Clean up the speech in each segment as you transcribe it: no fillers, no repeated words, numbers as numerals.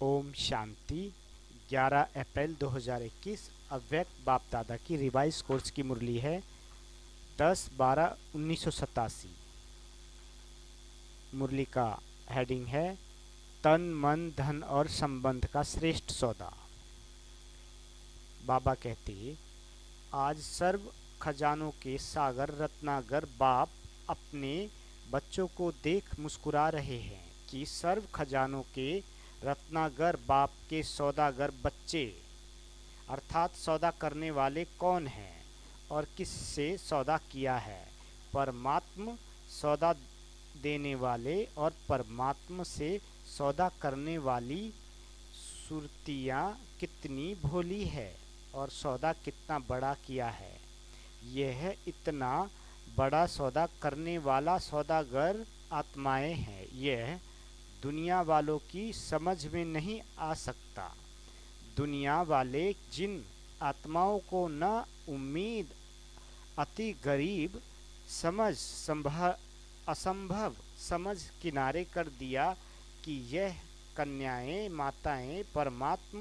ओम शांति। 11 अप्रैल 2021 अव्यक्त बाप दादा की रिवाइज कोर्स की मुरली है 10/12/1987। मुरली का हेडिंग है तन मन धन और संबंध का श्रेष्ठ सौदा। बाबा कहते, आज सर्व खजानों के सागर रत्नागर बाप अपने बच्चों को देख मुस्कुरा रहे हैं कि सर्व खजानों के रत्नागर बाप के सौदागर बच्चे अर्थात सौदा करने वाले कौन हैं और किससे सौदा किया है। परमात्म सौदा देने वाले और परमात्मा से सौदा करने वाली सुरतियाँ कितनी भोली है और सौदा कितना बड़ा किया है। यह इतना बड़ा सौदा करने वाला सौदागर आत्माएं हैं। यह दुनिया वालों की समझ में नहीं आ सकता। दुनिया वाले जिन आत्माओं को न उम्मीद अति गरीब समझ असंभव समझ किनारे कर दिया कि यह कन्याएं माताएं परमात्म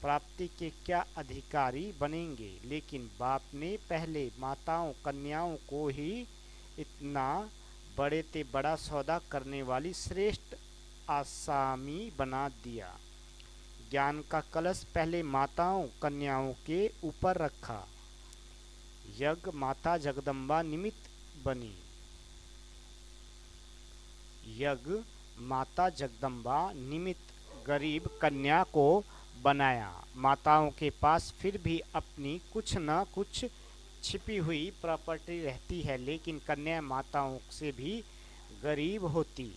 प्राप्ति के क्या अधिकारी बनेंगे, लेकिन बाप ने पहले माताओं कन्याओं को ही इतना बड़े ते बड़ा सौदा करने वाली श्रेष्ठ आसामी बना दिया। ज्ञान का कलश पहले माताओं कन्याओं के ऊपर रखा। यज्ञ माता जगदम्बा निमित्त बनी। यज्ञ माता जगदम्बा निमित्त गरीब कन्या को बनाया। माताओं के पास फिर भी अपनी कुछ न कुछ छिपी हुई प्रॉपर्टी रहती है, लेकिन कन्या माताओं से भी गरीब होती।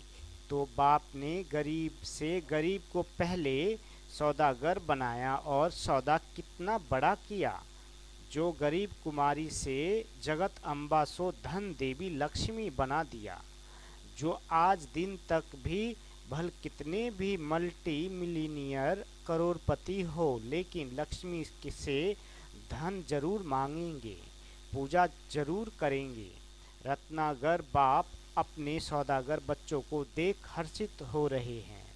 तो बाप ने गरीब से गरीब को पहले सौदागर बनाया और सौदा कितना बड़ा किया। जो गरीब कुमारी से जगत अम्बा सो धन देवी लक्ष्मी बना दिया। जो आज दिन तक भी भल कितने भी मल्टी मिलीनियर करोड़पति हो, लेकिन लक्ष्मी से धन जरूर मांगेंगे, पूजा जरूर करेंगे। रत्नागर बाप अपने सौदागर बच्चों को देख हर्षित हो रहे हैं।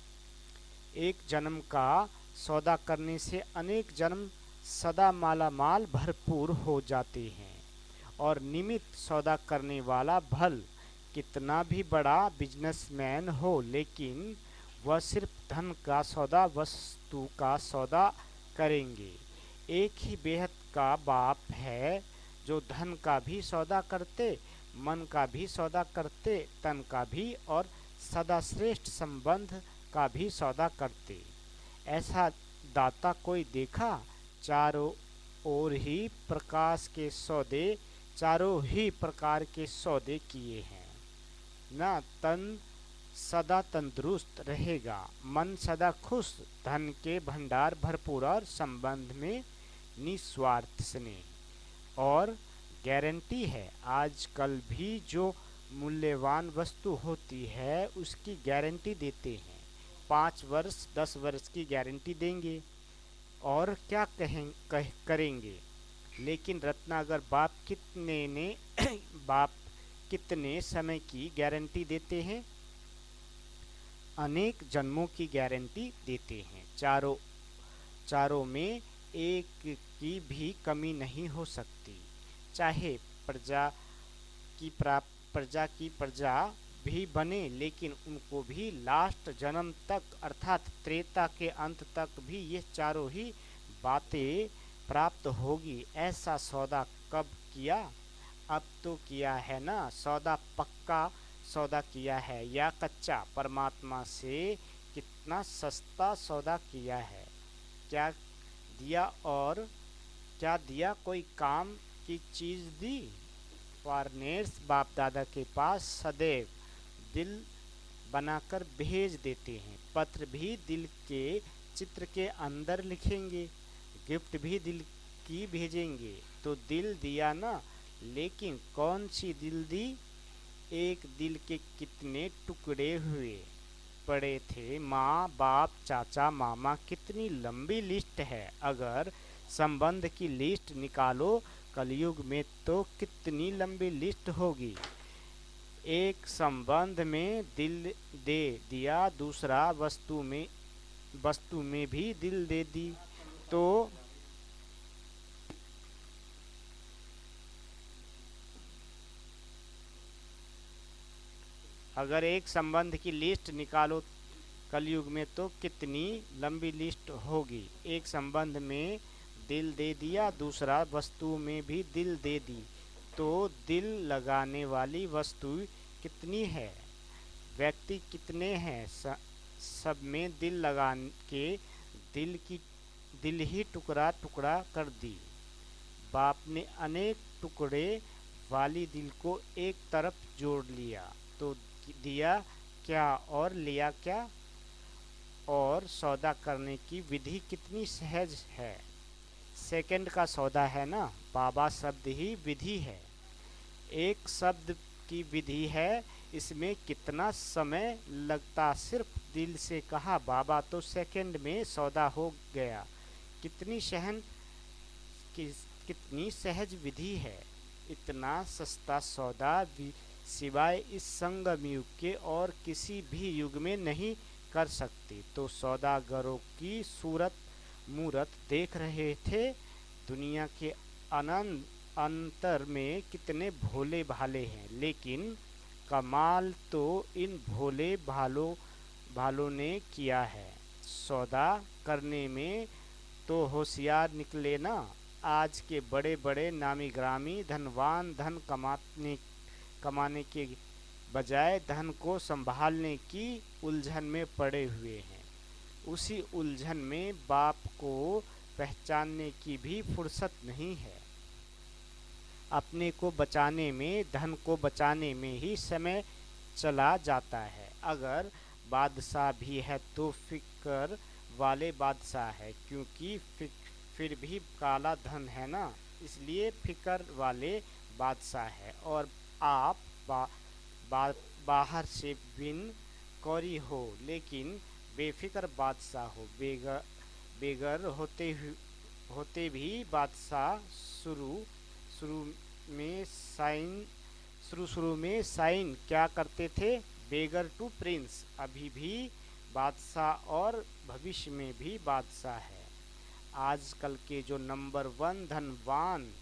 एक जन्म का सौदा करने से अनेक जन्म सदा माला माल भरपूर हो जाते हैं। और निमित्त सौदा करने वाला भल कितना भी बड़ा बिजनेसमैन हो, लेकिन वह सिर्फ धन का सौदा वस्तु का सौदा करेंगे। एक ही बेहद का बाप है जो धन का भी सौदा करते, मन का भी सौदा करते, तन का भी और सदा श्रेष्ठ संबंध का भी सौदा करते। ऐसा दाता कोई देखा? चारों ओर ही प्रकाश के सौदे, चारों ही प्रकार के सौदे किए हैं। ना तन सदा तंदुरुस्त रहेगा, मन सदा खुश, धन के भंडार भरपूर और संबंध में निस्वार्थ स्नेह। और गारंटी है, आजकल भी जो मूल्यवान वस्तु होती है उसकी गारंटी देते हैं। 5 वर्ष 10 वर्ष की गारंटी देंगे और क्या करेंगे। लेकिन रत्नागर बाप बाप कितने समय की गारंटी देते हैं? अनेक जन्मों की गारंटी देते हैं। चारों में एक की भी कमी नहीं हो सकती। चाहे प्रजा की प्रजा भी बने, लेकिन उनको भी लास्ट जन्म तक अर्थात त्रेता के अंत तक भी ये चारों ही बातें प्राप्त होगी। ऐसा सौदा कब किया? अब तो किया है ना। सौदा पक्का सौदा किया है या कच्चा? परमात्मा से कितना सस्ता सौदा किया है। क्या दिया? और क्या दिया? कोई काम की चीज़ दी? फॉरनर्स बाप दादा के पास सदैव दिल बनाकर भेज देते हैं। पत्र भी दिल के चित्र के अंदर लिखेंगे, गिफ्ट भी दिल की भेजेंगे। तो दिल दिया ना, लेकिन कौन सी दिल दी? एक दिल के कितने टुकड़े हुए पड़े थे? माँ बाप चाचा मामा, कितनी लंबी लिस्ट है। अगर संबंध की लिस्ट निकालो कलयुग में तो कितनी लंबी लिस्ट होगी। एक संबंध में दिल दे दिया, दूसरा वस्तु में वस्तु में भी दिल दे दी। तो अगर एक संबंध की लिस्ट निकालो कलयुग में तो कितनी लंबी लिस्ट होगी। एक संबंध में दिल दे दिया, दूसरा वस्तु में भी दिल दे दी, तो दिल लगाने वाली वस्तु कितनी है, व्यक्ति कितने हैं। सब में दिल लगा के दिल ही टुकड़ा टुकड़ा कर दी। बाप ने अनेक टुकड़े वाली दिल को एक तरफ जोड़ लिया, तो दिया क्या और लिया क्या। और सौदा करने की विधि कितनी सहज है। सेकंड का सौदा है ना, बाबा शब्द ही विधि है। एक शब्द की विधि है, इसमें कितना समय लगता। सिर्फ दिल से कहा बाबा तो सेकंड में सौदा हो गया। कितनी सहन कि, कितनी सहज विधि है। इतना सस्ता सौदा सिवाय इस संगम युग के और किसी भी युग में नहीं कर सकते। तो सौदागरों की सूरत मूरत देख रहे थे। दुनिया के अनंत अंतर में कितने भोले भाले हैं, लेकिन कमाल तो इन भोले भालों ने किया है। सौदा करने में तो होशियार निकले ना। आज के बड़े बड़े नामी ग्रामी धनवान धन कमाने के बजाय धन को संभालने की उलझन में पड़े हुए हैं। उसी उलझन में बाप को पहचानने की भी फुर्सत नहीं है। अपने को बचाने में, धन को बचाने में ही समय चला जाता है। अगर बादशाह भी है तो फिक्र वाले बादशाह है, क्योंकि फिर भी काला धन है ना, इसलिए फिक्र वाले बादशाह है। और आप बाहर से बिन कौरी हो, लेकिन बेफिक्र बादशाह हो। बेगर होते भी बादशाह शुरू शुरू में साइन क्या करते थे, बेगर टू प्रिंस। अभी भी बादशाह और भविष्य में भी बादशाह है। आजकल के जो नंबर 1 धनवान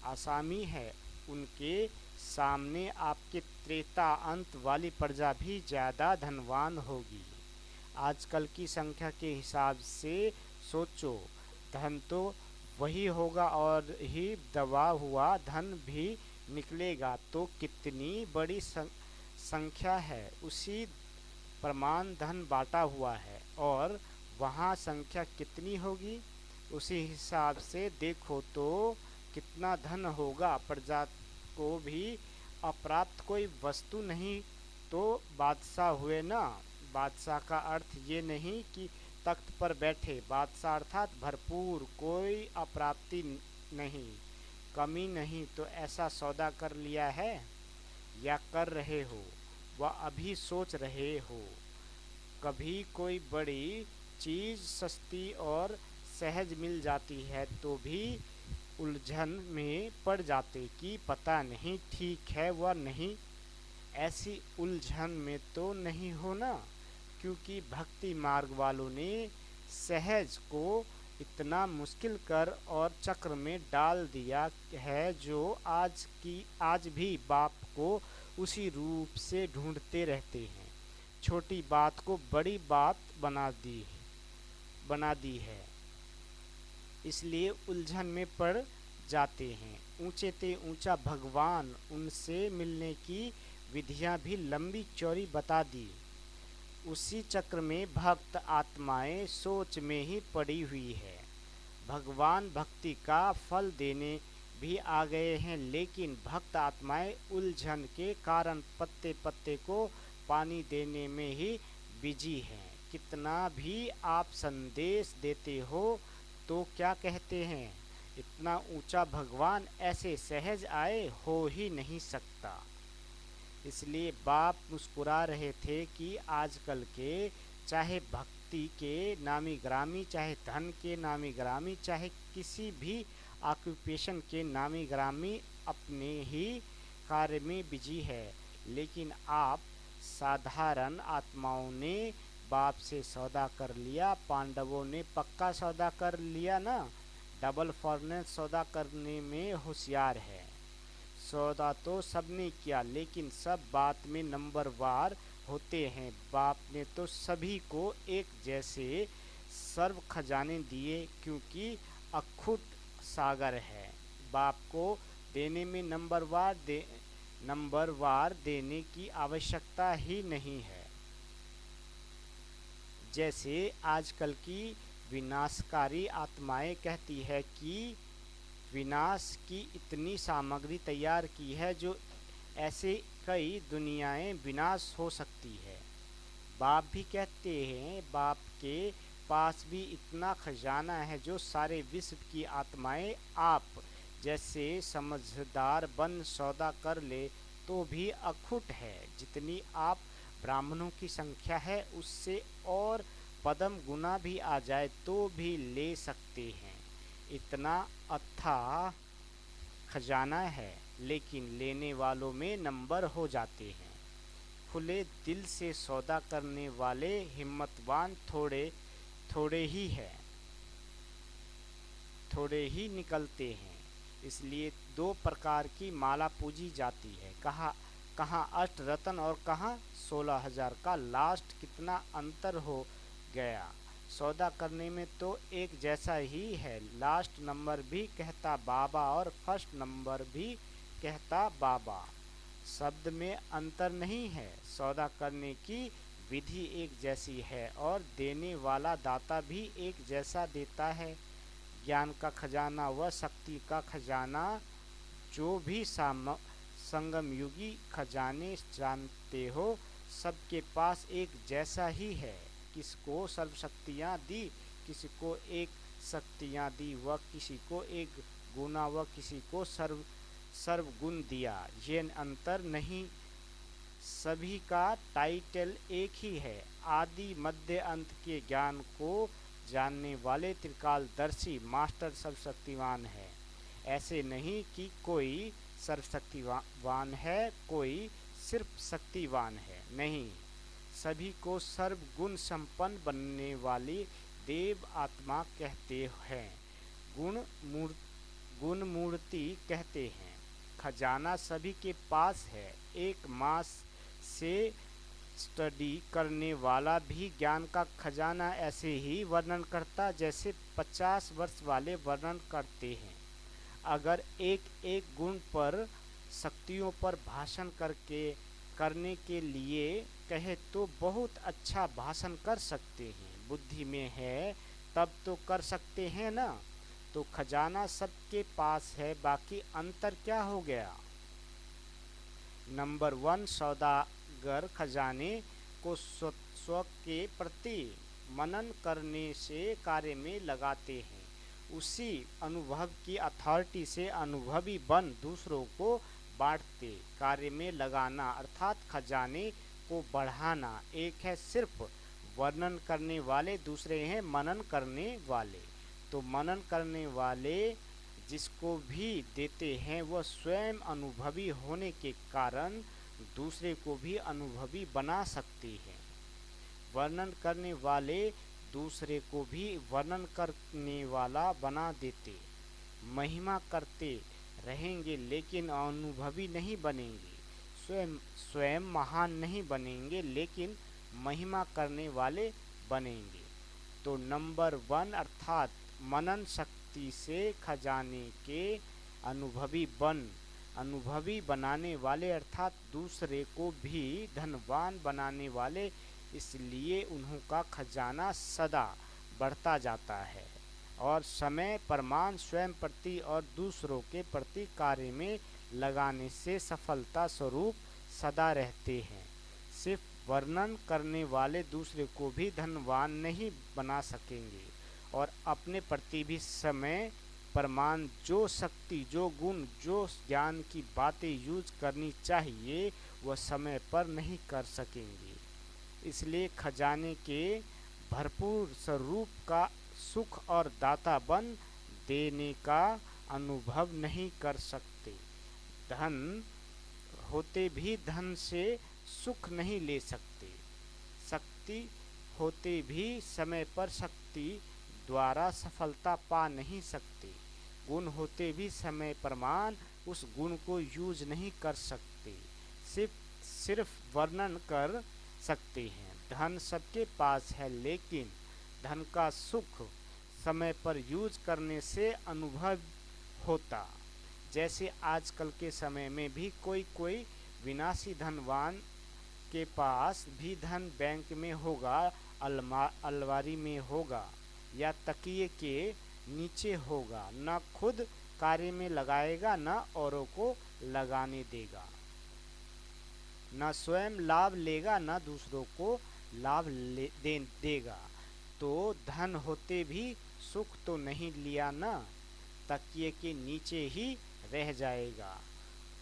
आसामी है, उनके सामने आपके त्रेता अंत वाली प्रजा भी ज़्यादा धनवान होगी। आजकल की संख्या के हिसाब से सोचो, धन तो वही होगा और ही दबा हुआ धन भी निकलेगा। तो कितनी बड़ी संख्या है। उसी प्रमाण धन बांटा हुआ है, और वहाँ संख्या कितनी होगी उसी हिसाब से देखो तो कितना धन होगा। प्रजा को भी अप्राप्त कोई वस्तु नहीं तो बादशाह हुए ना। बादशाह का अर्थ ये नहीं कि तख्त पर बैठे। बादशाह अर्थात भरपूर, कोई अप्राप्ति नहीं, कमी नहीं। तो ऐसा सौदा कर लिया है या कर रहे हो, वह अभी सोच रहे हो। कभी कोई बड़ी चीज़ सस्ती और सहज मिल जाती है तो भी उलझन में पड़ जाते कि पता नहीं ठीक है व नहीं। ऐसी उलझन में तो नहीं होना, क्योंकि भक्ति मार्ग वालों ने सहज को इतना मुश्किल कर और चक्र में डाल दिया है, जो आज भी बाप को उसी रूप से ढूंढते रहते हैं। छोटी बात को बड़ी बात बना दी है, इसलिए उलझन में पड़ जाते हैं। ऊंचे ते ऊंचा भगवान, उनसे मिलने की विधियां भी लंबी चौड़ी बता दी। उसी चक्र में भक्त आत्माएं सोच में ही पड़ी हुई है। भगवान भक्ति का फल देने भी आ गए हैं, लेकिन भक्त आत्माएं उलझन के कारण पत्ते पत्ते को पानी देने में ही बिजी हैं। कितना भी आप संदेश देते हो तो क्या कहते हैं, इतना ऊंचा भगवान ऐसे सहज आए हो ही नहीं सकता। इसलिए बाप मुस्कुरा रहे थे कि आजकल के चाहे भक्ति के नामी ग्रामी, चाहे धन के नामी ग्रामी, चाहे किसी भी ऑक्यूपेशन के नामी ग्रामी अपने ही कार्य में बिजी है, लेकिन आप साधारण आत्माओं ने बाप से सौदा कर लिया। पांडवों ने पक्का सौदा कर लिया ना। डबल फॉरनेस सौदा करने में होशियार है। सौदा तो सबने किया, लेकिन सब बात में नंबरवार होते हैं। बाप ने तो सभी को एक जैसे सर्व खजाने दिए, क्योंकि अखुट सागर है। बाप को देने में नंबरवार देने की आवश्यकता ही नहीं है। जैसे आजकल की विनाशकारी आत्माएं कहती है कि विनाश की इतनी सामग्री तैयार की है, जो ऐसे कई दुनियाएं विनाश हो सकती है। बाप भी कहते हैं बाप के पास भी इतना खजाना है जो सारे विश्व की आत्माएं आप जैसे समझदार बन सौदा कर ले तो भी अखुट है। जितनी आप ब्राह्मणों की संख्या है उससे और पदम गुना भी आ जाए तो भी ले सकते हैं। इतना अथाह खजाना है, लेकिन लेने वालों में नंबर हो जाते हैं। खुले दिल से सौदा करने वाले हिम्मतवान थोड़े ही निकलते हैं। इसलिए दो प्रकार की माला पूजी जाती है। कहाँ अष्ट रत्न और कहाँ 16,000 का। लास्ट कितना अंतर हो गया। सौदा करने में तो एक जैसा ही है। लास्ट नंबर भी कहता बाबा और फर्स्ट नंबर भी कहता बाबा। शब्द में अंतर नहीं है। सौदा करने की विधि एक जैसी है और देने वाला दाता भी एक जैसा देता है। ज्ञान का खजाना व शक्ति का खजाना जो भी संगम युगी खजाने जानते हो, सबके पास एक जैसा ही है। किसको सर्वशक्तियाँ दी, किसी को एक शक्तियाँ दी व किसी को एक गुना व किसी को सर्वगुण दिया। ये अंतर नहीं। सभी का टाइटल एक ही है। आदि मध्य अंत के ज्ञान को जानने वाले त्रिकालदर्शी मास्टर सर्वशक्तिवान है। ऐसे नहीं कि कोई सर्वशक्तिवान है, कोई सिर्फ शक्तिवान है। नहीं, सभी को सर्वगुण संपन्न बनने वाली देव आत्मा कहते हैं। गुण मूर्ति कहते हैं। खजाना सभी के पास है। एक मास से स्टडी करने वाला भी ज्ञान का खजाना ऐसे ही वर्णन करता जैसे 50 वर्ष वाले वर्णन करते हैं। अगर एक एक गुण पर शक्तियों पर भाषण करने के लिए कहे तो बहुत अच्छा भाषण कर सकते हैं। बुद्धि में है तब तो कर सकते हैं ना। तो खजाना सबके पास है, बाकी अंतर क्या हो गया। नंबर 1, सौदागर खजाने को स्व के प्रति मनन करने से कार्य में लगाते हैं। उसी अनुभव की अथॉरिटी से अनुभवी बन दूसरों को बांटते। कार्य में लगाना अर्थात खजाने को बढ़ाना। एक है सिर्फ वर्णन करने वाले, दूसरे हैं मनन करने वाले। तो मनन करने वाले जिसको भी देते हैं वह स्वयं अनुभवी होने के कारण दूसरे को भी अनुभवी बना सकते हैं। वर्णन करने वाले दूसरे को भी वर्णन करने वाला बना देते। महिमा करते रहेंगे लेकिन अनुभवी नहीं बनेंगे। स्वयं महान नहीं बनेंगे, लेकिन महिमा करने वाले बनेंगे। तो नंबर 1 अर्थात मनन शक्ति से खजाने के अनुभवी बनाने वाले अर्थात दूसरे को भी धनवान बनाने वाले। इसलिए उन्हों का खजाना सदा बढ़ता जाता है और समय प्रमाण स्वयं प्रति और दूसरों के प्रति कार्य में लगाने से सफलता स्वरूप सदा रहते हैं। सिर्फ वर्णन करने वाले दूसरे को भी धनवान नहीं बना सकेंगे और अपने प्रति भी समय प्रमाण जो शक्ति, जो गुण, जो ज्ञान की बातें यूज करनी चाहिए वह समय पर नहीं कर सकेंगे। इसलिए खजाने के भरपूर स्वरूप का सुख और दाता बन देने का अनुभव नहीं कर सकते। धन होते भी धन से सुख नहीं ले सकते। शक्ति होते भी समय पर शक्ति द्वारा सफलता पा नहीं सकते। गुण होते भी समय प्रमाण उस गुण को यूज नहीं कर सकते, सिर्फ सिर्फ वर्णन कर सकते हैं। धन सबके पास है, लेकिन धन का सुख समय पर यूज करने से अनुभव होता। जैसे आजकल के समय में भी कोई कोई विनाशी धनवान के पास भी धन बैंक में होगा, अलमारी में होगा या तकिए के नीचे होगा, न खुद कार्य में लगाएगा न औरों को लगाने देगा, न स्वयं लाभ लेगा न दूसरों को लाभ देगा। तो धन होते भी सुख तो नहीं लिया ना, तकिए के नीचे ही रह जाएगा,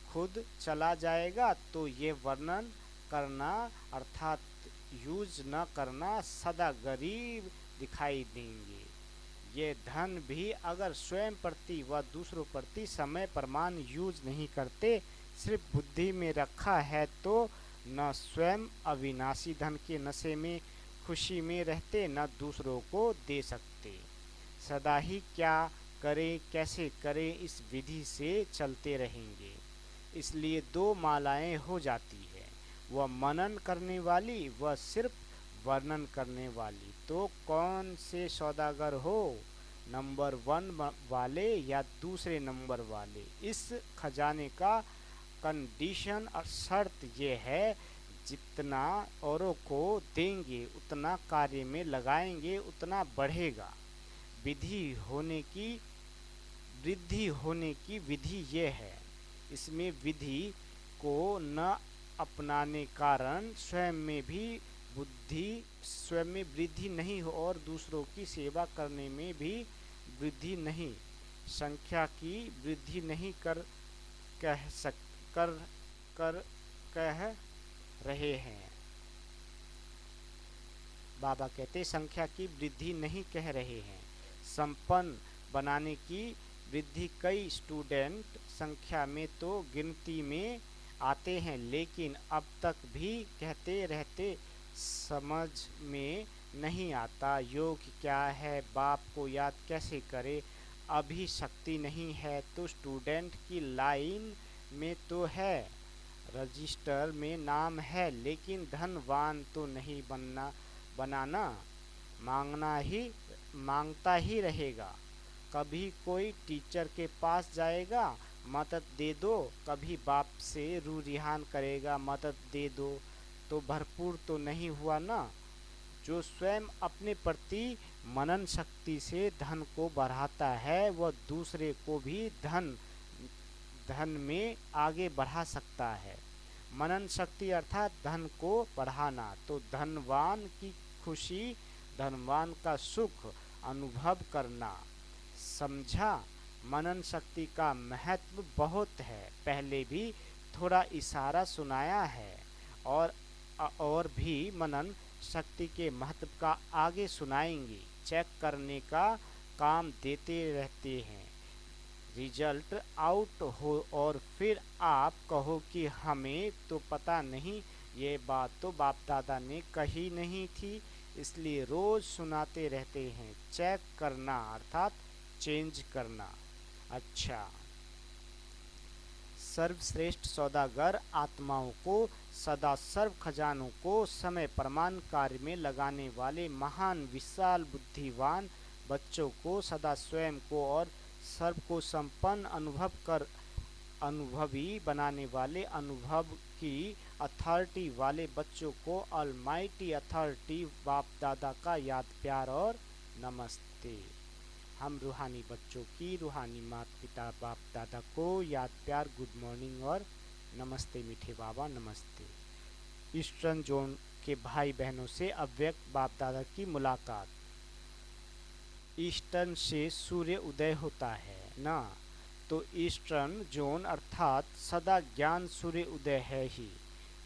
खुद चला जाएगा। तो ये वर्णन करना अर्थात यूज न करना सदा गरीब दिखाई देंगे। ये धन भी अगर स्वयं प्रति व दूसरों प्रति समय प्रमाण यूज नहीं करते, सिर्फ बुद्धि में रखा है, तो न स्वयं अविनाशी धन के नशे में खुशी में रहते, न दूसरों को दे सकते। सदा ही क्या करें कैसे करें इस विधि से चलते रहेंगे। इसलिए दो मालाएं हो जाती है, वह मनन करने वाली व सिर्फ वर्णन करने वाली। तो कौन से सौदागर हो, नंबर 1 वाले या दूसरे नंबर वाले? इस खजाने का कंडीशन और शर्त ये है, जितना औरों को देंगे उतना कार्य में लगाएंगे उतना बढ़ेगा। विधि होने की वृद्धि होने की विधि ये है। इसमें विधि को न अपनाने कारण स्वयं में भी वृद्धि नहीं हो और दूसरों की सेवा करने में भी वृद्धि नहीं, संख्या की वृद्धि नहीं कह रहे हैं। बाबा कहते संख्या की वृद्धि नहीं कह रहे हैं, संपन्न बनाने की वृद्धि। कई स्टूडेंट संख्या में तो गिनती में आते हैं, लेकिन अब तक भी कहते रहते समझ में नहीं आता योग क्या है, बाप को याद कैसे करे, अभी शक्ति नहीं है। तो स्टूडेंट की लाइन में तो है, रजिस्टर में नाम है, लेकिन धनवान तो नहीं बनाना, मांगता ही रहेगा। कभी कोई टीचर के पास जाएगा, मदद दे दो, कभी बाप से रू रिहान करेगा, मदद दे दो, तो भरपूर तो नहीं हुआ ना। जो स्वयं अपने प्रति मनन शक्ति से धन को बढ़ाता है, वह दूसरे को भी धन में आगे बढ़ा सकता है। मनन शक्ति अर्थात धन को बढ़ाना। तो धनवान की खुशी, धनवान का सुख अनुभव करना। समझा? मनन शक्ति का महत्व बहुत है, पहले भी थोड़ा इशारा सुनाया है, और भी मनन शक्ति के महत्व का आगे सुनाएंगे। चेक करने का काम देते रहते हैं, रिजल्ट आउट हो और फिर आप कहो कि हमें तो पता नहीं, ये बात तो बाप दादा ने कही नहीं थी, इसलिए रोज सुनाते रहते हैं। चेक करना अर्थात चेंज करना। अच्छा, सर्वश्रेष्ठ सौदागर आत्माओं को सदा सर्व खजानों को समय प्रमाण कार्य में लगाने वाले महान विशाल बुद्धिवान बच्चों को सदा स्वयं को और सर्व को संपन्न अनुभवी बनाने वाले अनुभव की अथॉरिटी वाले बच्चों को ऑलमाइटी अथॉरिटी बाप दादा का याद प्यार और नमस्ते। हम रूहानी बच्चों की रूहानी माता पिता बाप दादा को याद प्यार गुड मॉर्निंग और नमस्ते। मीठे बाबा नमस्ते। ईस्टर्न जोन के भाई बहनों से अव्यक्त बाप दादा की मुलाकात। ईस्टर्न से सूर्य उदय होता है ना, तो ईस्टर्न जोन अर्थात सदा ज्ञान सूर्य उदय है ही।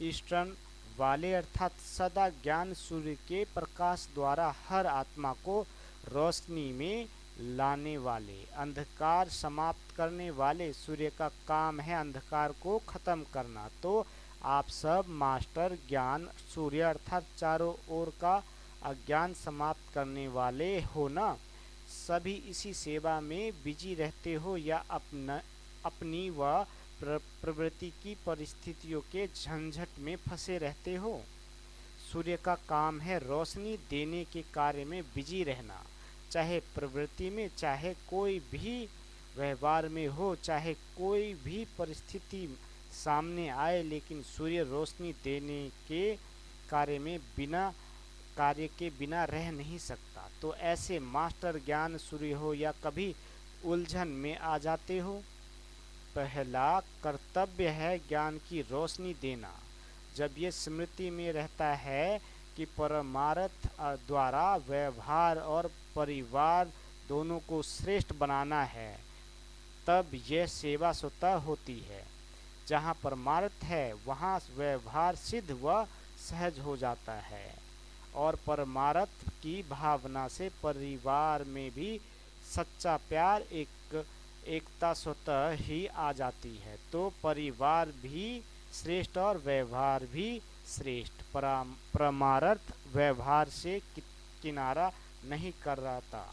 ईस्टर्न वाले अर्थात सदा ज्ञान सूर्य के प्रकाश द्वारा हर आत्मा को रोशनी में लाने वाले, अंधकार समाप्त करने वाले। सूर्य का काम है अंधकार को खत्म करना। तो आप सब मास्टर ज्ञान सूर्य अर्थात चारों ओर का अज्ञान समाप्त करने वाले हो ना। सभी इसी सेवा में बिजी रहते हो या अपनी व प्रवृत्ति की परिस्थितियों के झंझट में फंसे रहते हो। सूर्य का काम है रोशनी देने के कार्य में बिजी रहना, चाहे प्रवृत्ति में, चाहे कोई भी व्यवहार में हो, चाहे कोई भी परिस्थिति सामने आए, लेकिन सूर्य रोशनी देने के कार्य में बिना कार्य के बिना रह नहीं सकता। तो ऐसे मास्टर ज्ञान सूर्य हो या कभी उलझन में आ जाते हो। पहला कर्तव्य है ज्ञान की रोशनी देना। जब ये स्मृति में रहता है कि परमार्थ द्वारा व्यवहार और परिवार दोनों को श्रेष्ठ बनाना है, तब यह सेवा स्वतः होती है। जहाँ परमार्थ है वहाँ व्यवहार सिद्ध व सहज हो जाता है, और परमार्थ की भावना से परिवार में भी सच्चा प्यार एकता स्वतः ही आ जाती है। तो परिवार भी श्रेष्ठ और व्यवहार भी श्रेष्ठ। परमार्थ व्यवहार से किनारा नहीं कर रहा था,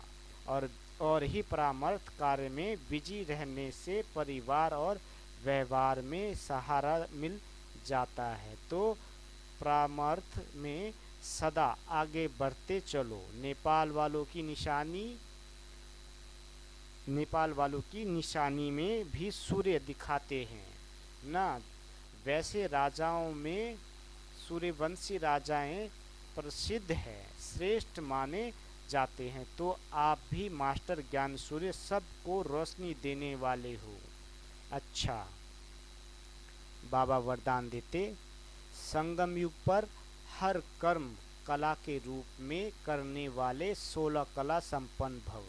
और ही परामर्थ कार्य में बिजी रहने से परिवार और व्यवहार में सहारा मिल जाता है। तो परामर्थ में सदा आगे बढ़ते चलो। नेपाल वालों की निशानी में भी सूर्य दिखाते हैं ना। वैसे राजाओं में सूर्यवंशी राजाएं प्रसिद्ध है, श्रेष्ठ माने जाते हैं। तो आप भी मास्टर ज्ञान सूर्य सबको रोशनी देने वाले हो। अच्छा, बाबा वरदान देते, संगम युग पर हर कर्म कला के रूप में करने वाले 16 कला संपन्न भव।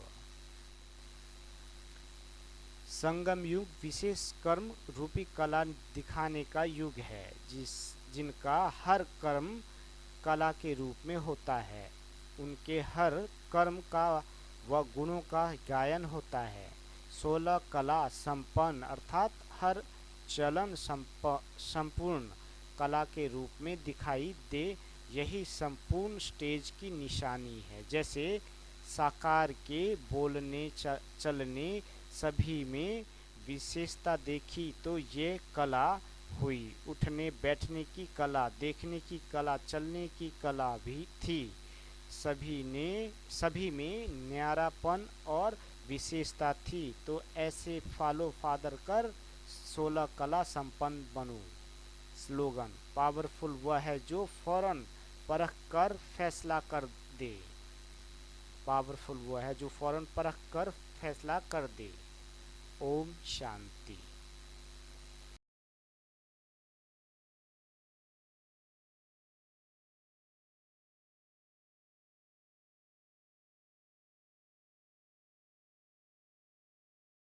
संगम युग विशेष कर्म रूपी कला दिखाने का युग है, जिनका हर कर्म कला के रूप में होता है। उनके हर कर्म का व गुणों का गायन होता है। 16 कला संपन्न अर्थात हर चलन संपूर्ण कला के रूप में दिखाई दे, यही संपूर्ण स्टेज की निशानी है। जैसे साकार के बोलने चलने सभी में विशेषता देखी तो ये कला हुई। उठने बैठने की कला, देखने की कला, चलने की कला भी थी। सभी में न्यारापन और विशेषता थी। तो ऐसे फॉलो फादर कर 16 कला संपन्न बनो। स्लोगन, पावरफुल वह है जो फौरन परख कर फैसला कर दे। पावरफुल वह है जो फौरन परख कर फैसला कर दे। ओम शांति।